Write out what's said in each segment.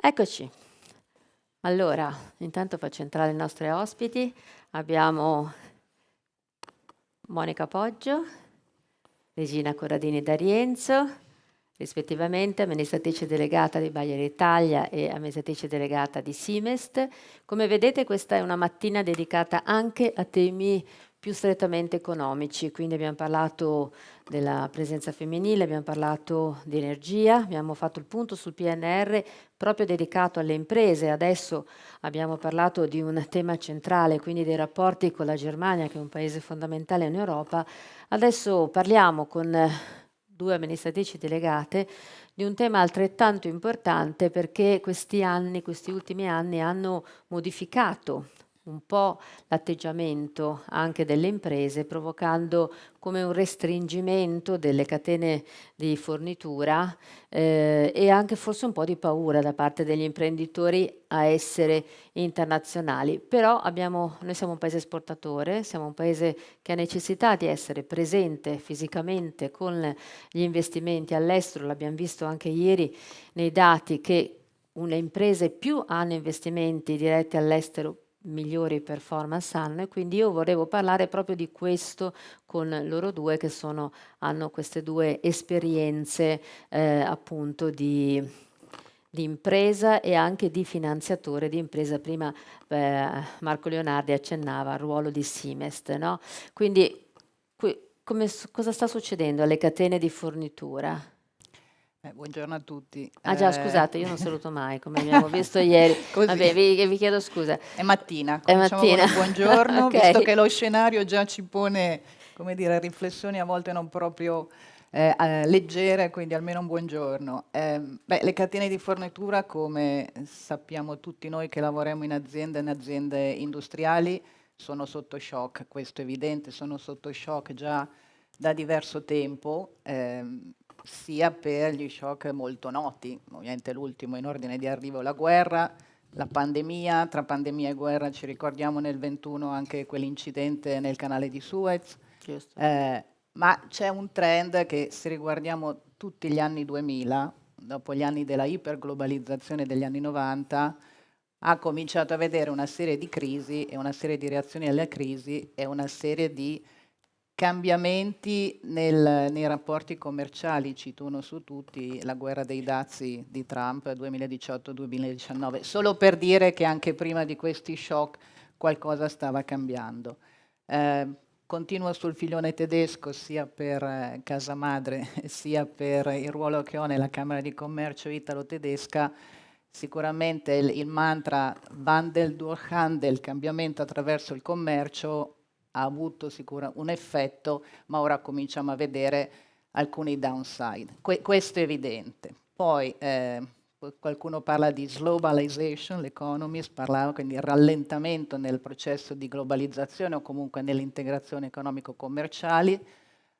Eccoci. Allora, intanto faccio entrare i nostri ospiti. Abbiamo Monica Poggio, Regina Corradini d'Arienzo, rispettivamente amministratrice delegata di Bayer Italia e amministratrice delegata di Simest. Come vedete, questa è una mattina dedicata anche a temi più strettamente economici, quindi abbiamo parlato della presenza femminile, abbiamo parlato di energia, abbiamo fatto il punto sul PNR proprio dedicato alle imprese. Adesso abbiamo parlato di un tema centrale, quindi dei rapporti con la Germania, che è un paese fondamentale in Europa. Adesso parliamo con due amministratrici delegate di un tema altrettanto importante, perché questi ultimi anni hanno modificato un po' l'atteggiamento anche delle imprese, provocando come un restringimento delle catene di fornitura e anche forse un po' di paura da parte degli imprenditori a essere internazionali. Però noi siamo un paese esportatore, siamo un paese che ha necessità di essere presente fisicamente con gli investimenti all'estero. L'abbiamo visto anche ieri nei dati che le imprese più hanno investimenti diretti all'estero, migliori performance hanno, e quindi io volevo parlare proprio di questo con loro due che hanno queste due esperienze appunto di impresa e anche di finanziatore di impresa. Prima Marco Leonardi accennava al ruolo di Simest, no? Quindi cosa sta succedendo alle catene di fornitura? Buongiorno a tutti. Ah già, scusate, io non saluto mai, come abbiamo visto ieri. Così, Vabbè, vi chiedo scusa. è mattina, È cominciamo con mattina. un buongiorno, visto Ok. che lo scenario già ci pone, come dire, riflessioni a volte non proprio leggere, quindi almeno un buongiorno. Le catene di fornitura, come sappiamo tutti noi che lavoriamo in aziende industriali, sono sotto shock, questo è evidente, sono sotto shock già da diverso tempo. Sia per gli shock molto noti, ovviamente l'ultimo in ordine di arrivo la guerra, la pandemia, tra pandemia e guerra ci ricordiamo nel 21 anche quell'incidente nel canale di Suez, Giusto. ma c'è un trend che se riguardiamo tutti gli anni 2000, dopo gli anni della iperglobalizzazione degli anni 90, ha cominciato a vedere una serie di crisi e una serie di reazioni alle crisi e una serie di cambiamenti nei rapporti commerciali. Cito uno su tutti, la guerra dei dazi di Trump 2018-2019, solo per dire che anche prima di questi shock qualcosa stava cambiando. Continuo sul filone tedesco sia per casa madre sia per il ruolo che ho nella Camera di Commercio italo-tedesca. Sicuramente il mantra Wandel durch Handel, cambiamento attraverso il commercio, ha avuto un effetto, ma ora cominciamo a vedere alcuni downside. Questo è evidente. Poi qualcuno parla di globalization, l'Economist parlava quindi il rallentamento nel processo di globalizzazione o comunque nell'integrazione economico-commerciali.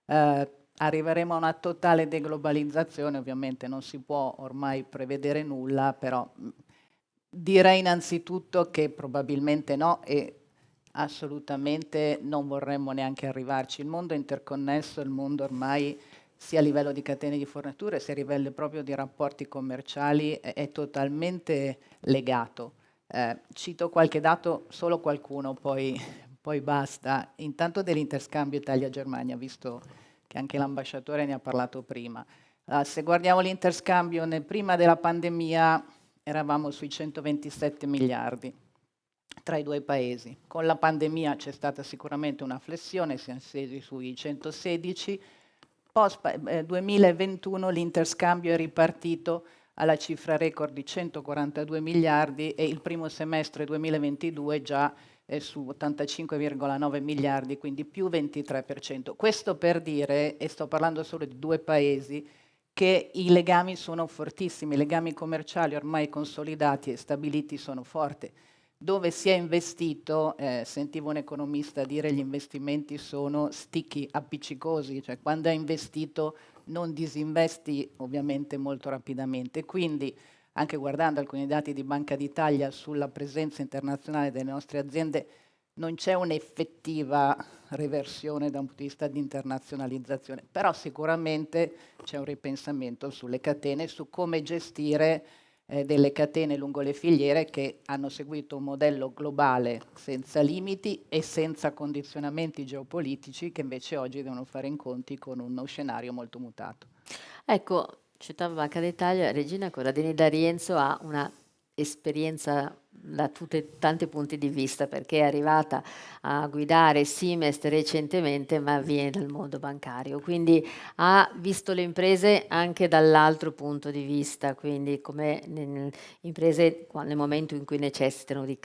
Arriveremo a una totale deglobalizzazione, ovviamente non si può ormai prevedere nulla, però direi innanzitutto che probabilmente no e assolutamente non vorremmo neanche arrivarci. Il mondo è interconnesso, il mondo ormai sia a livello di catene di forniture sia a livello proprio di rapporti commerciali è totalmente legato. Cito qualche dato, solo qualcuno, poi basta. Intanto dell'interscambio Italia-Germania, visto che anche l'ambasciatore ne ha parlato prima. Se guardiamo l'interscambio prima della pandemia eravamo sui 127 miliardi tra i due paesi. Con la pandemia c'è stata sicuramente una flessione, siamo scesi sui 116. Post 2021 l'interscambio è ripartito alla cifra record di 142 miliardi e il primo semestre 2022 già è su 85,9 miliardi, quindi più 23%. Questo per dire, e sto parlando solo di due paesi, che i legami sono fortissimi, i legami commerciali ormai consolidati e stabiliti sono forti. Dove si è investito, sentivo un economista dire che gli investimenti sono sticky, appiccicosi, cioè quando hai investito non disinvesti ovviamente molto rapidamente. Quindi anche guardando alcuni dati di Banca d'Italia sulla presenza internazionale delle nostre aziende, non c'è un'effettiva reversione da un punto di vista di internazionalizzazione, però sicuramente c'è un ripensamento sulle catene, su come gestire delle catene lungo le filiere che hanno seguito un modello globale senza limiti e senza condizionamenti geopolitici, che invece oggi devono fare i conti con uno scenario molto mutato. Ecco, citavo Banca d'Italia, Regina Corradini da Rienzo ha una esperienza da tanti punti di vista, perché è arrivata a guidare Simest recentemente, ma viene dal mondo bancario, quindi ha visto le imprese anche dall'altro punto di vista, quindi come imprese nel momento in cui necessitano di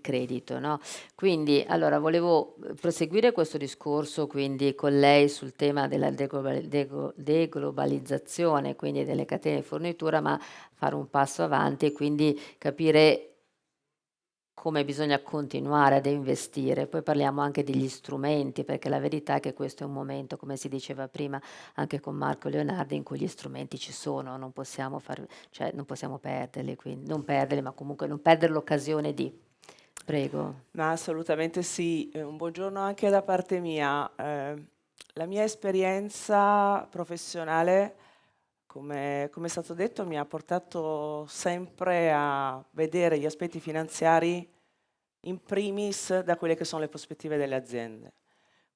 credito, no? Quindi, allora, volevo proseguire questo discorso quindi con lei sul tema della deglobalizzazione, quindi delle catene di fornitura, ma fare un passo avanti e quindi capire come bisogna continuare ad investire. Poi parliamo anche degli strumenti, perché la verità è che questo è un momento, come si diceva prima anche con Marco Leonardi, in cui gli strumenti ci sono, non possiamo non possiamo perderli, quindi non perderli, ma comunque non perdere l'occasione di. Prego. Ma assolutamente sì, un buongiorno anche da parte mia. La mia esperienza professionale, come è stato detto, mi ha portato sempre a vedere gli aspetti finanziari in primis da quelle che sono le prospettive delle aziende.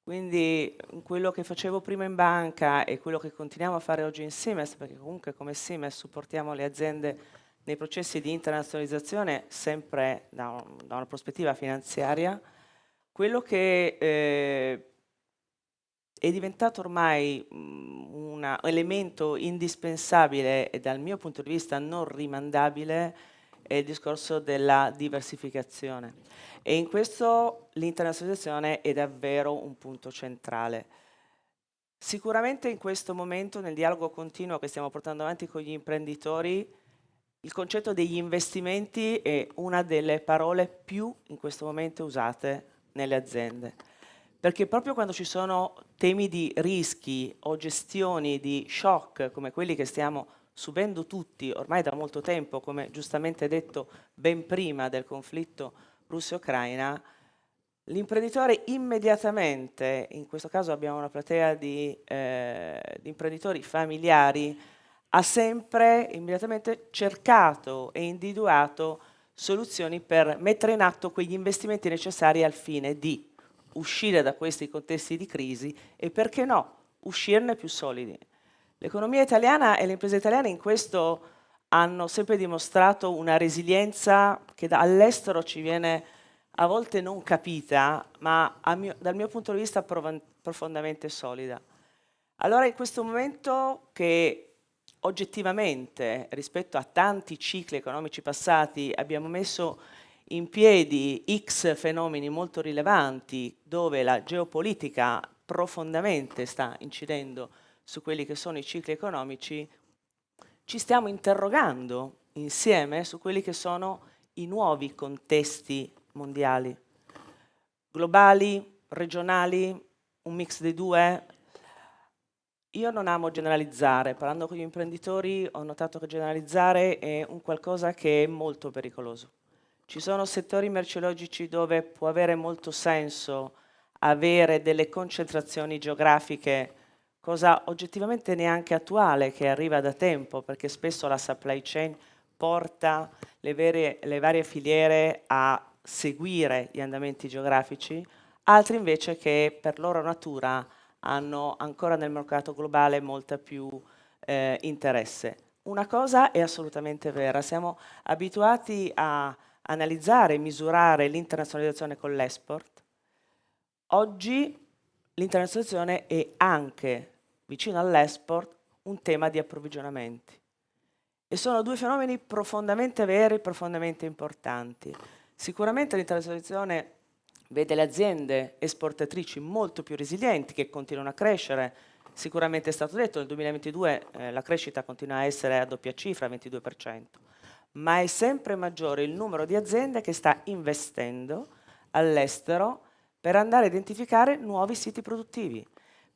Quindi quello che facevo prima in banca e quello che continuiamo a fare oggi in Simest, perché comunque come Simest supportiamo le aziende nei processi di internazionalizzazione sempre da una prospettiva finanziaria, quello che è diventato ormai un elemento indispensabile e dal mio punto di vista non rimandabile è il discorso della diversificazione. E in questo l'internazionalizzazione è davvero un punto centrale. Sicuramente in questo momento, nel dialogo continuo che stiamo portando avanti con gli imprenditori, il concetto degli investimenti è una delle parole più in questo momento usate nelle aziende. Perché proprio quando ci sono temi di rischi o gestioni di shock come quelli che stiamo subendo tutti ormai da molto tempo, come giustamente detto ben prima del conflitto Russia-Ucraina, l'imprenditore immediatamente, in questo caso abbiamo una platea di imprenditori familiari, ha sempre immediatamente cercato e individuato soluzioni per mettere in atto quegli investimenti necessari al fine di uscire da questi contesti di crisi e, perché no, uscirne più solidi. L'economia italiana e le imprese italiane in questo hanno sempre dimostrato una resilienza che all'estero ci viene a volte non capita, ma dal mio punto di vista profondamente solida. Allora in questo momento che oggettivamente rispetto a tanti cicli economici passati abbiamo messo in piedi X fenomeni molto rilevanti dove la geopolitica profondamente sta incidendo su quelli che sono i cicli economici, ci stiamo interrogando insieme su quelli che sono i nuovi contesti mondiali, globali, regionali, un mix dei due. Io non amo generalizzare, parlando con gli imprenditori ho notato che generalizzare è un qualcosa che è molto pericoloso. Ci sono settori merceologici dove può avere molto senso avere delle concentrazioni geografiche, cosa oggettivamente neanche attuale, che arriva da tempo, perché spesso la supply chain porta le varie filiere a seguire gli andamenti geografici, altri invece che per loro natura hanno ancora nel mercato globale molta più interesse. Una cosa è assolutamente vera, siamo abituati a analizzare e misurare l'internazionalizzazione con l'export. Oggi l'internazionalizzazione è anche, vicino all'export, un tema di approvvigionamenti. E sono due fenomeni profondamente veri, profondamente importanti. Sicuramente l'internazionalizzazione vede le aziende esportatrici molto più resilienti, che continuano a crescere. Sicuramente è stato detto, nel 2022 la crescita continua a essere a doppia cifra, 22%, ma è sempre maggiore il numero di aziende che sta investendo all'estero per andare a identificare nuovi siti produttivi,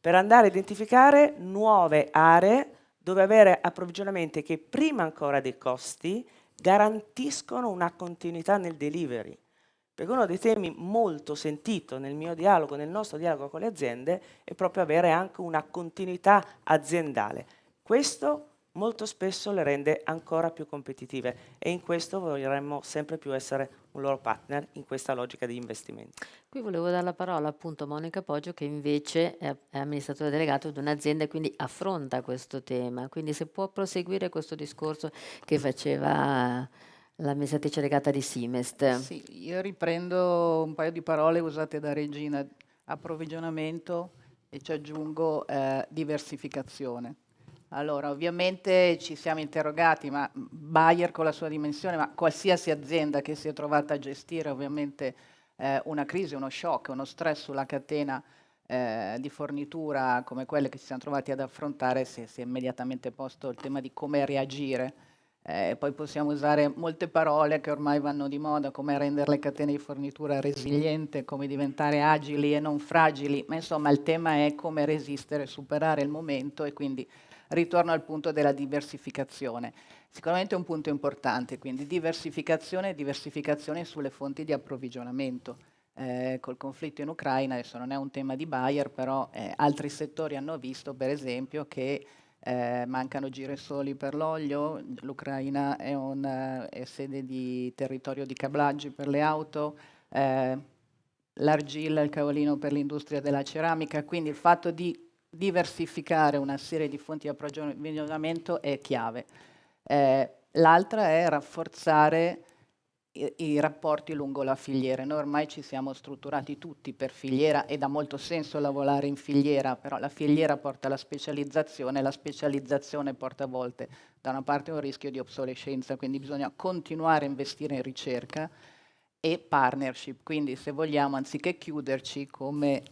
per andare a identificare nuove aree dove avere approvvigionamenti che prima ancora dei costi garantiscono una continuità nel delivery. Perché uno dei temi molto sentito nel mio dialogo, nel nostro dialogo con le aziende, è proprio avere anche una continuità aziendale. Questo molto spesso le rende ancora più competitive e in questo vorremmo sempre più essere un loro partner in questa logica di investimenti. Qui volevo dare la parola appunto a Monica Poggio, che invece è amministratore delegato di un'azienda e quindi affronta questo tema. Quindi se può proseguire questo discorso che faceva l'amministratrice delegata di Simest. Sì, io riprendo un paio di parole usate da Regina, approvvigionamento e ci aggiungo diversificazione. Allora, ovviamente ci siamo interrogati, ma Bayer con la sua dimensione, ma qualsiasi azienda che si è trovata a gestire ovviamente una crisi, uno shock, uno stress sulla catena di fornitura come quelle che ci siamo trovati ad affrontare, si è immediatamente posto il tema di come reagire. Poi possiamo usare molte parole che ormai vanno di moda, come rendere le catene di fornitura resiliente, come diventare agili e non fragili, ma insomma il tema è come resistere, superare il momento e quindi ritorno al punto della diversificazione. Sicuramente è un punto importante, quindi diversificazione e diversificazione sulle fonti di approvvigionamento. Col conflitto in Ucraina, adesso non è un tema di Bayer, però altri settori hanno visto per esempio che mancano girasoli per l'olio, l'Ucraina è sede di territorio di cablaggi per le auto, l'argilla, il caolino per l'industria della ceramica, quindi il fatto di diversificare una serie di fonti di approvvigionamento è chiave. L'altra è rafforzare i rapporti lungo la filiera. Noi ormai ci siamo strutturati tutti per filiera ed ha molto senso lavorare in filiera, però la filiera porta alla specializzazione, la specializzazione porta a volte da una parte un rischio di obsolescenza, quindi bisogna continuare a investire in ricerca e partnership, quindi se vogliamo anziché chiuderci come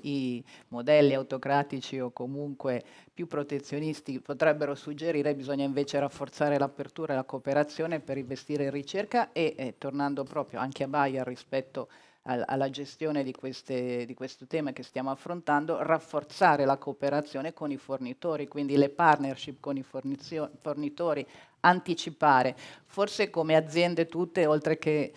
i modelli autocratici o comunque più protezionisti potrebbero suggerire, bisogna invece rafforzare l'apertura e la cooperazione per investire in ricerca e tornando proprio anche a Bayer rispetto alla gestione di questo tema che stiamo affrontando, rafforzare la cooperazione con i fornitori, quindi le partnership con i fornitori, anticipare, forse come aziende tutte, oltre che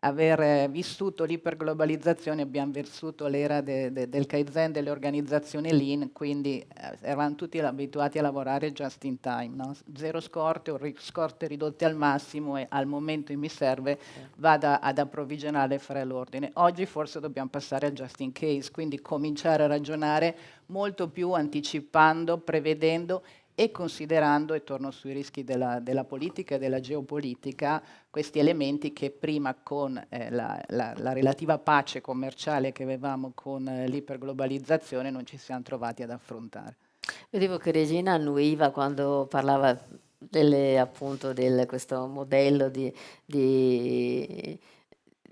aver vissuto l'iperglobalizzazione, abbiamo vissuto l'era del Kaizen, delle organizzazioni lean, quindi eravamo tutti abituati a lavorare just in time, no? Zero scorte o scorte ridotte al massimo e al momento in mi serve vada ad approvvigionare e fare l'ordine. Oggi forse dobbiamo passare al just in case, quindi cominciare a ragionare molto più anticipando, prevedendo e considerando, e torno sui rischi della politica e della geopolitica, questi elementi che prima con la relativa pace commerciale che avevamo con l'iperglobalizzazione non ci siamo trovati ad affrontare. Vedevo che Regina annuiva quando parlava appunto questo modello di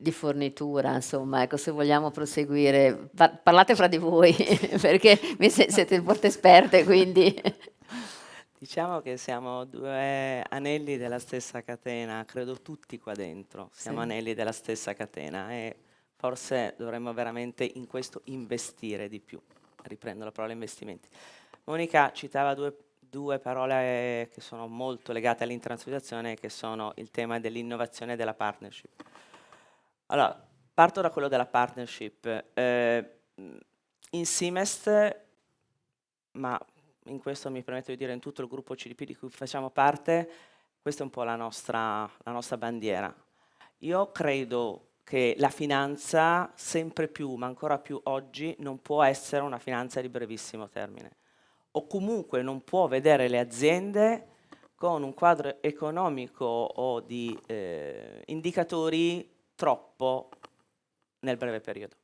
fornitura, insomma, ecco, se vogliamo proseguire, parlate fra di voi, perché siete molte esperte, quindi... Diciamo che siamo due anelli della stessa catena, credo tutti qua dentro siamo Sì. anelli della stessa catena e forse dovremmo veramente in questo investire di più. Riprendo la parola investimenti. Monica citava due parole che sono molto legate all'internazionalizzazione, che sono il tema dell'innovazione e della partnership. Allora, parto da quello della partnership. In Simest, ma in questo mi permetto di dire in tutto il gruppo CDP di cui facciamo parte, questa è un po' la nostra bandiera. Io credo che la finanza sempre più, ma ancora più oggi, non può essere una finanza di brevissimo termine o comunque non può vedere le aziende con un quadro economico o di indicatori troppo nel breve periodo.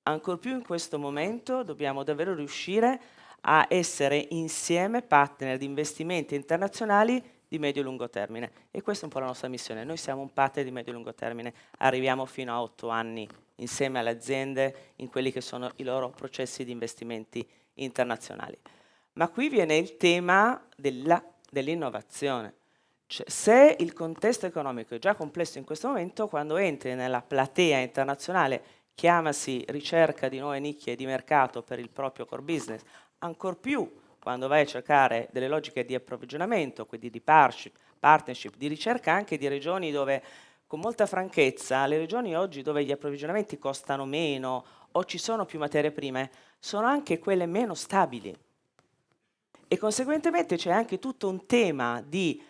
Ancor più in questo momento dobbiamo davvero riuscire a essere insieme partner di investimenti internazionali di medio-lungo termine e questa è un po' la nostra missione. Noi siamo un partner di medio-lungo termine, arriviamo fino a 8 anni insieme alle aziende in quelli che sono i loro processi di investimenti internazionali. Ma qui viene il tema dell'innovazione. Cioè, se il contesto economico è già complesso in questo momento, quando entri nella platea internazionale, chiamasi ricerca di nuove nicchie di mercato per il proprio core business, ancor più quando vai a cercare delle logiche di approvvigionamento, quindi di partnership, di ricerca anche di regioni dove, con molta franchezza, le regioni oggi dove gli approvvigionamenti costano meno o ci sono più materie prime, sono anche quelle meno stabili. e conseguentemente c'è anche tutto un tema di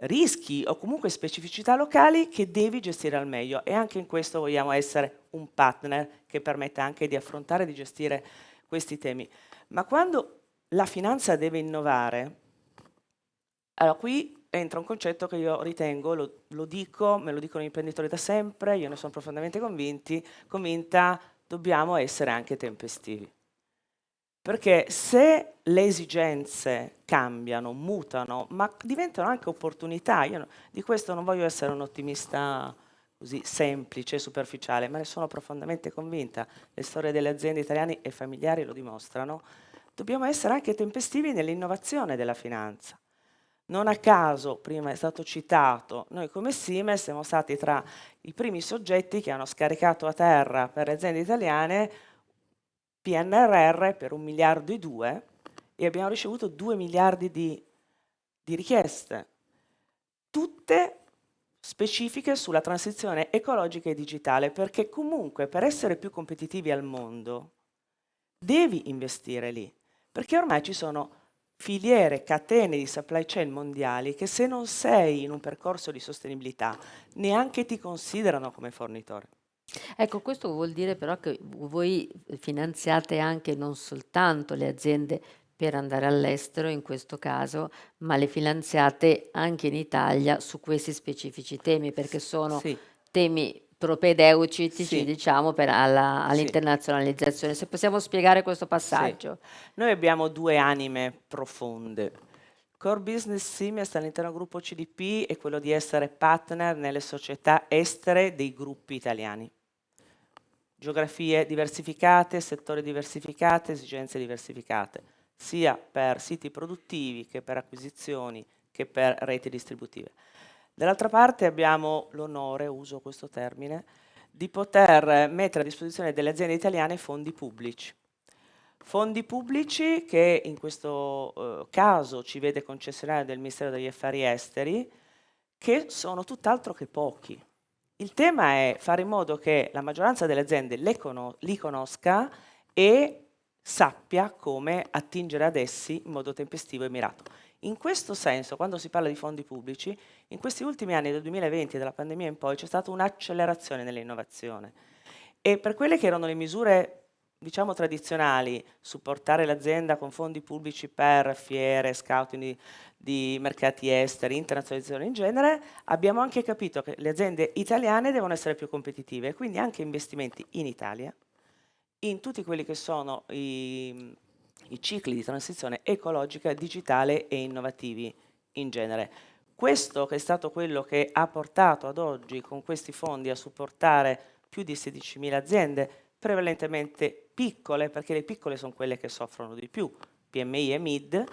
rischi o comunque specificità locali che devi gestire al meglio, e anche in questo vogliamo essere un partner che permetta anche di affrontare e di gestire questi temi. Ma quando la finanza deve innovare, allora qui entra un concetto che io ritengo, lo dico, me lo dicono gli imprenditori da sempre, io ne sono profondamente convinta, dobbiamo essere anche tempestivi. Perché se le esigenze cambiano, mutano, ma diventano anche opportunità, di questo non voglio essere un ottimista così semplice, superficiale, ma ne sono profondamente convinta. Le storie delle aziende italiane e familiari lo dimostrano. Dobbiamo essere anche tempestivi nell'innovazione della finanza. Non a caso, prima è stato citato, noi come Siemens siamo stati tra i primi soggetti che hanno scaricato a terra per le aziende italiane PNRR per 1,2 miliardi e abbiamo ricevuto 2 miliardi di richieste, tutte specifiche sulla transizione ecologica e digitale, perché comunque per essere più competitivi al mondo devi investire lì, perché ormai ci sono filiere, catene di supply chain mondiali che se non sei in un percorso di sostenibilità neanche ti considerano come fornitore. Ecco, questo vuol dire però che voi finanziate anche non soltanto le aziende per andare all'estero in questo caso, ma le finanziate anche in Italia su questi specifici temi, perché sono Sì, temi propedeutici, sì, diciamo, sì. all'internazionalizzazione. Se possiamo spiegare questo Sì. passaggio. Noi abbiamo due anime profonde. Core business Siemens all'interno del gruppo CDP è quello di essere partner nelle società estere dei gruppi italiani. Geografie diversificate, settori diversificati, esigenze diversificate, sia per siti produttivi che per acquisizioni che per reti distributive. Dall'altra parte abbiamo l'onore, uso questo termine, di poter mettere a disposizione delle aziende italiane fondi pubblici. Fondi pubblici che in questo caso ci vede concessionario del Ministero degli Affari Esteri, che sono tutt'altro che pochi. Il tema è fare in modo che la maggioranza delle aziende li conosca e sappia come attingere ad essi in modo tempestivo e mirato. In questo senso, quando si parla di fondi pubblici, in questi ultimi anni, dal 2020 e dalla pandemia in poi, c'è stata un'accelerazione nell'innovazione. E per quelle che erano le misure, diciamo, tradizionali, supportare l'azienda con fondi pubblici per fiere, scouting di mercati esteri, internazionalizzazione in genere, abbiamo anche capito che le aziende italiane devono essere più competitive, quindi anche investimenti in Italia, in tutti quelli che sono i cicli di transizione ecologica, digitale e innovativi in genere. Questo che è stato quello che ha portato ad oggi con questi fondi a supportare più di 16.000 aziende, prevalentemente piccole, perché le piccole sono quelle che soffrono di più, PMI e MID,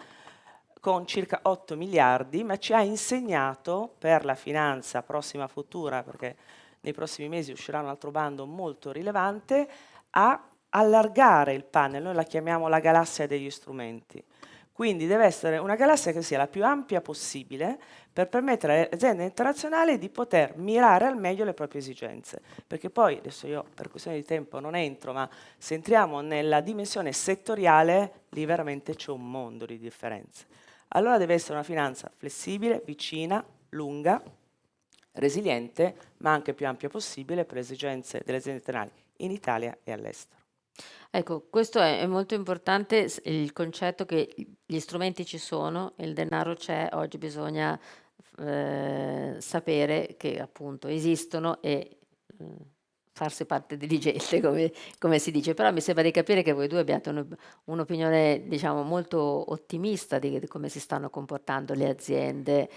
con circa 8 miliardi, ma ci ha insegnato per la finanza prossima futura, perché nei prossimi mesi uscirà un altro bando molto rilevante, a allargare il panel, noi la chiamiamo la galassia degli strumenti. Quindi deve essere una galassia che sia la più ampia possibile per permettere alle aziende internazionali di poter mirare al meglio le proprie esigenze. Perché poi, adesso io per questione di tempo non entro, ma se entriamo nella dimensione settoriale, lì veramente c'è un mondo di differenze. Allora deve essere una finanza flessibile, vicina, lunga, resiliente, ma anche più ampia possibile per le esigenze delle aziende internazionali in Italia e all'estero. Ecco, questo è molto importante, il concetto che gli strumenti ci sono, il denaro c'è, oggi bisogna sapere che appunto esistono e farsi parte diligente, come si dice. Però mi sembra di capire che voi due abbiate un'opinione, diciamo, molto ottimista di come si stanno comportando le aziende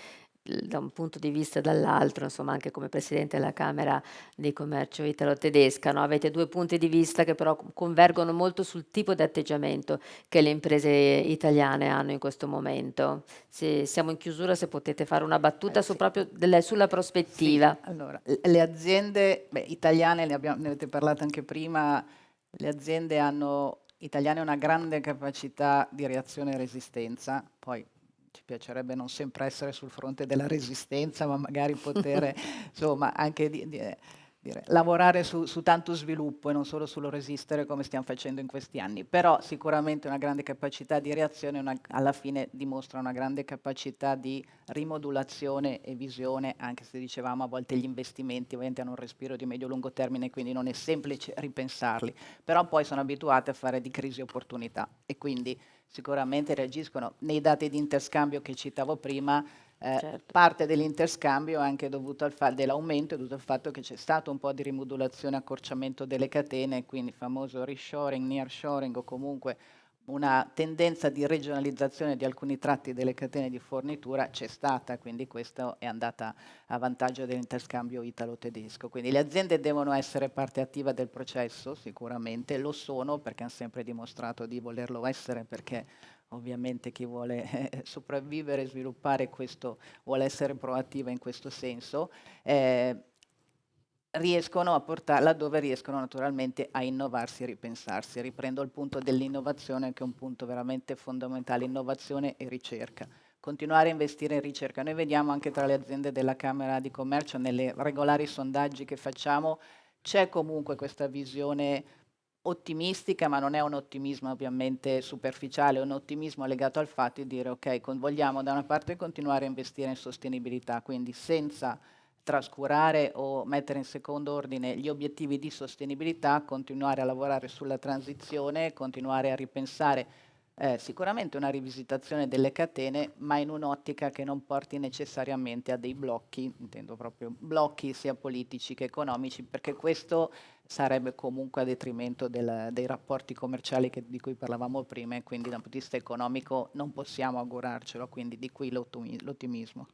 da un punto di vista e dall'altro, insomma, anche come presidente della Camera di Commercio italo-tedesca, no? Avete due punti di vista che però convergono molto sul tipo di atteggiamento che le imprese italiane hanno in questo momento. Se siamo in chiusura, se potete fare una battuta Sì. proprio sulla Sì, prospettiva. allora, le aziende italiane, ne avete parlato anche prima, le aziende italiane hanno una grande capacità di reazione e resistenza, poi ci piacerebbe non sempre essere sul fronte della resistenza, ma magari poter insomma anche lavorare su tanto sviluppo e non solo sullo resistere come stiamo facendo in questi anni, però sicuramente una grande capacità di reazione, alla fine dimostra una grande capacità di rimodulazione e visione, anche se dicevamo a volte gli investimenti ovviamente hanno un respiro di medio-lungo termine, quindi non è semplice ripensarli, però poi sono abituate a fare di crisi opportunità e quindi sicuramente reagiscono. Nei dati di interscambio che citavo prima, Certo. parte dell'interscambio è anche dovuto dell'aumento è dovuto al fatto che c'è stato un po' di rimodulazione, accorciamento delle catene, quindi il famoso reshoring, nearshoring o comunque una tendenza di regionalizzazione di alcuni tratti delle catene di fornitura c'è stata, quindi questo è andata a vantaggio dell'interscambio italo-tedesco. Quindi le aziende devono essere parte attiva del processo, sicuramente lo sono perché hanno sempre dimostrato di volerlo essere, perché ovviamente chi vuole sopravvivere e sviluppare questo vuole essere proattiva in questo senso. Riescono a portarla laddove riescono naturalmente a innovarsi e ripensarsi. Riprendo il punto dell'innovazione che è un punto veramente fondamentale, innovazione e ricerca. Continuare a investire in ricerca. Noi vediamo anche tra le aziende della Camera di Commercio, nelle regolari sondaggi che facciamo, c'è comunque questa visione ottimistica, ma non è un ottimismo ovviamente superficiale, è un ottimismo legato al fatto di dire ok, vogliamo da una parte continuare a investire in sostenibilità, quindi senza trascurare o mettere in secondo ordine gli obiettivi di sostenibilità, continuare a lavorare sulla transizione, continuare a ripensare sicuramente una rivisitazione delle catene, ma in un'ottica che non porti necessariamente a dei blocchi, intendo proprio blocchi sia politici che economici, perché questo sarebbe comunque a detrimento dei rapporti commerciali di cui parlavamo prima e quindi da un punto di vista economico non possiamo augurarcelo, quindi di qui l'ottimismo.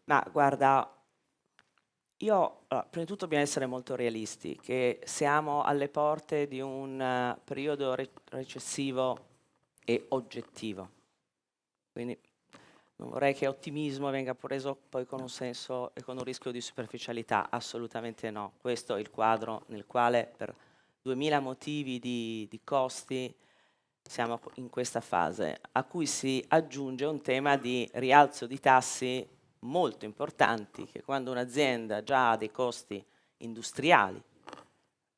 Ma guarda, prima di tutto dobbiamo essere molto realisti, che siamo alle porte di un periodo recessivo e oggettivo. Quindi non vorrei che ottimismo venga preso poi con un senso e con un rischio di superficialità, assolutamente no. Questo è il quadro nel quale per 2000 motivi di costi siamo in questa fase, a cui si aggiunge un tema di rialzo di tassi molto importanti, che quando un'azienda già ha dei costi industriali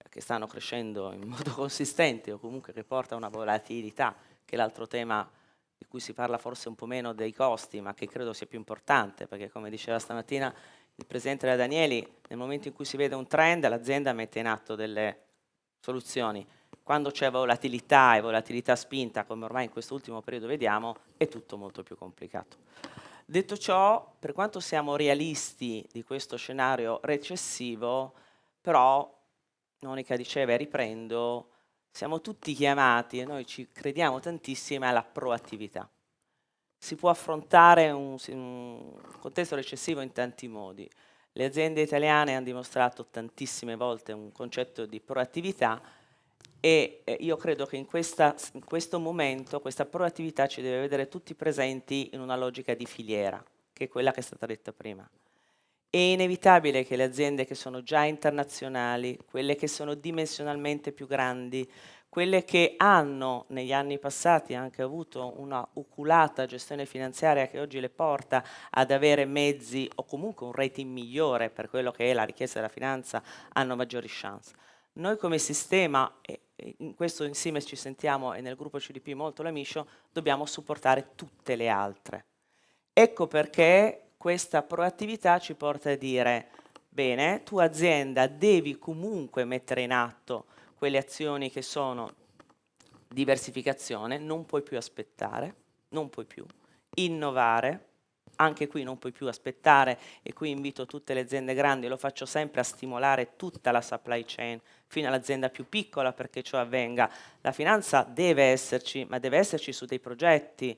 che stanno crescendo in modo consistente o comunque che porta a una volatilità, che è l'altro tema di cui si parla forse un po' meno dei costi, ma che credo sia più importante, perché come diceva stamattina il presidente della Danieli, nel momento in cui si vede un trend, l'azienda mette in atto delle soluzioni. Quando c'è volatilità e volatilità spinta, come ormai in questo ultimo periodo vediamo, è tutto molto più complicato. Detto ciò, per quanto siamo realisti di questo scenario recessivo, però, Monica diceva e riprendo, siamo tutti chiamati, e noi ci crediamo tantissimo, alla proattività. Si può affrontare un contesto recessivo in tanti modi. Le aziende italiane hanno dimostrato tantissime volte un concetto di proattività e io credo che in questo momento questa proattività ci deve vedere tutti presenti in una logica di filiera, che è quella che è stata detta prima. È inevitabile che le aziende che sono già internazionali, quelle che sono dimensionalmente più grandi, quelle che hanno negli anni passati anche avuto una oculata gestione finanziaria che oggi le porta ad avere mezzi o comunque un rating migliore per quello che è la richiesta della finanza, hanno maggiori chance. Noi come sistema, e in questo insieme ci sentiamo e nel gruppo CDP molto l'amiscio, dobbiamo supportare tutte le altre. Ecco perché questa proattività ci porta a dire, bene, tu azienda devi comunque mettere in atto quelle azioni che sono diversificazione, non puoi più aspettare, non puoi più innovare, anche qui non puoi più aspettare e qui invito tutte le aziende grandi, lo faccio sempre, a stimolare tutta la supply chain fino all'azienda più piccola perché ciò avvenga. La finanza deve esserci, ma deve esserci su dei progetti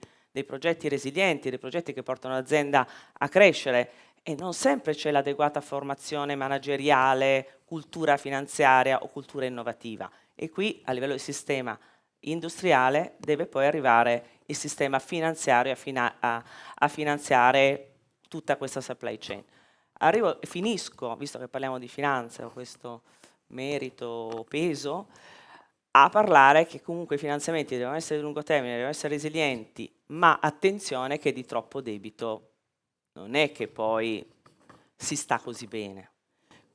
resilienti, dei progetti che portano l'azienda a crescere e non sempre c'è l'adeguata formazione manageriale, cultura finanziaria o cultura innovativa. E qui a livello di sistema industriale deve poi arrivare il sistema finanziario a finanziare tutta questa supply chain. Arrivo e finisco, visto che parliamo di finanza, ho questo merito, peso, a parlare che comunque i finanziamenti devono essere di lungo termine, devono essere resilienti, ma attenzione che di troppo debito non è che poi si sta così bene.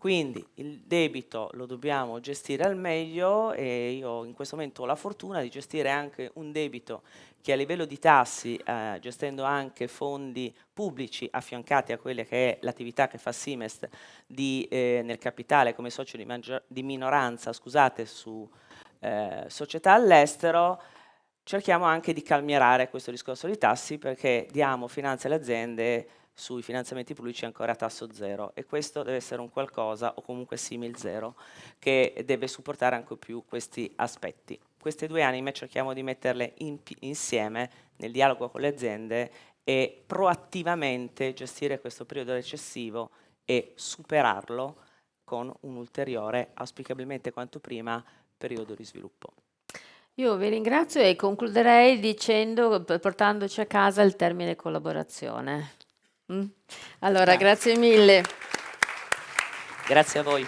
Quindi il debito lo dobbiamo gestire al meglio e io in questo momento ho la fortuna di gestire anche un debito che a livello di tassi, gestendo anche fondi pubblici affiancati a quella che è l'attività che fa Simest nel capitale come socio di minoranza, scusate, su società all'estero, cerchiamo anche di calmierare questo discorso di tassi perché diamo finanze alle aziende sui finanziamenti pubblici ancora a tasso zero e questo deve essere un qualcosa, o comunque simil zero, che deve supportare anche più questi aspetti. Queste due anime cerchiamo di metterle insieme nel dialogo con le aziende e proattivamente gestire questo periodo recessivo e superarlo con un ulteriore, auspicabilmente quanto prima, periodo di sviluppo. Io vi ringrazio e concluderei dicendo, portandoci a casa il termine collaborazione. Allora, grazie mille. Grazie a voi.